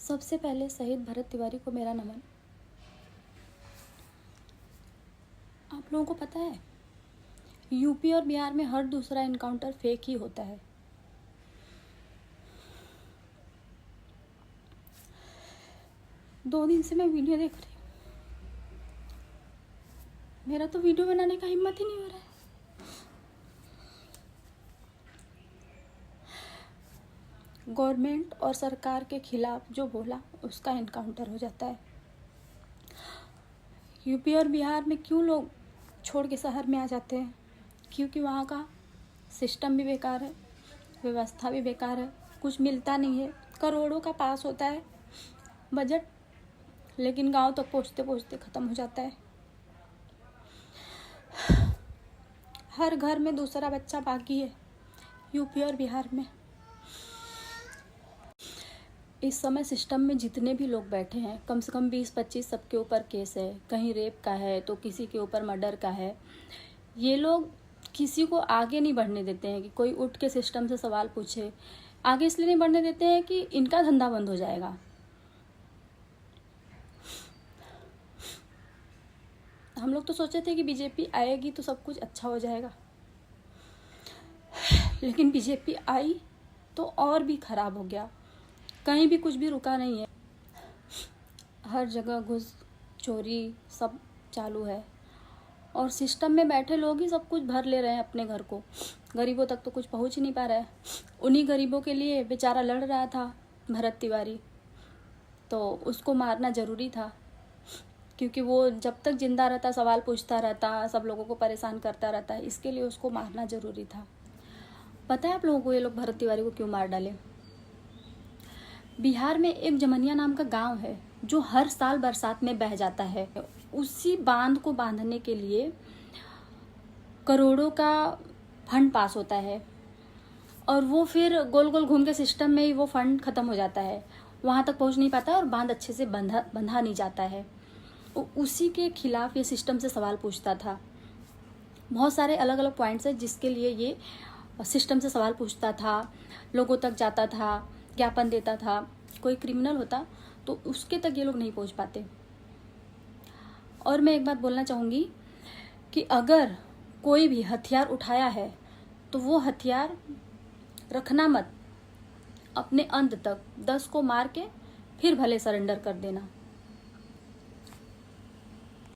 सबसे पहले शहीद भरत तिवारी को मेरा नमन। आप लोगों को पता है, यूपी और बिहार में हर दूसरा एनकाउंटर फेक ही होता है। दो दिन से मैं वीडियो देख रही हूँ, मेरा तो वीडियो बनाने का हिम्मत ही नहीं हो रहा है। गवर्नमेंट और सरकार के खिलाफ जो बोला उसका एनकाउंटर हो जाता है। यूपी और बिहार में क्यों लोग छोड़ के शहर में आ जाते हैं? क्योंकि वहाँ का सिस्टम भी बेकार है, व्यवस्था भी बेकार है, कुछ मिलता नहीं है। करोड़ों का पास होता है बजट, लेकिन गांव तक पहुँचते पहुँचते ख़त्म हो जाता है। हर घर में दूसरा बच्चा बाकी है यूपी और बिहार में। इस समय सिस्टम में जितने भी लोग बैठे हैं, कम से कम 20-25 सबके ऊपर केस है। कहीं रेप का है तो किसी के ऊपर मर्डर का है। ये लोग किसी को आगे नहीं बढ़ने देते हैं कि कोई उठ के सिस्टम से सवाल पूछे। आगे इसलिए नहीं बढ़ने देते हैं कि इनका धंधा बंद हो जाएगा। हम लोग तो सोचे थे कि बीजेपी आएगी तो सब कुछ अच्छा हो जाएगा, लेकिन बीजेपी आई तो और भी खराब हो गया। कहीं भी कुछ भी रुका नहीं है, हर जगह घुस चोरी सब चालू है और सिस्टम में बैठे लोग ही सब कुछ भर ले रहे हैं अपने घर को। गरीबों तक तो कुछ पहुंच ही नहीं पा रहा है। उन्हीं गरीबों के लिए बेचारा लड़ रहा था भरत तिवारी, तो उसको मारना ज़रूरी था, क्योंकि वो जब तक जिंदा रहता सवाल पूछता रहता, सब लोगों को परेशान करता रहता है, इसके लिए उसको मारना ज़रूरी था। पता है आप लोगों को ये लोग भरत तिवारी को क्यों मार डाले? बिहार में एक जमनिया नाम का गांव है जो हर साल बरसात में बह जाता है। उसी बांध को बांधने के लिए करोड़ों का फंड पास होता है और वो फिर गोल गोल घूम के सिस्टम में ही वो फंड ख़त्म हो जाता है, वहाँ तक पहुँच नहीं पाता और बांध अच्छे से बंधा नहीं जाता है। उसी के खिलाफ ये सिस्टम से सवाल पूछता था। बहुत सारे अलग अलग पॉइंट्स हैं जिसके लिए ये सिस्टम से सवाल पूछता था, लोगों तक जाता था, ज्ञापन देता था। कोई क्रिमिनल होता तो उसके तक ये लोग नहीं पहुंच पाते। और मैं एक बात बोलना चाहूँगी कि अगर कोई भी हथियार उठाया है तो वो हथियार रखना मत, अपने अंत तक 10 को मार के फिर भले सरेंडर कर देना।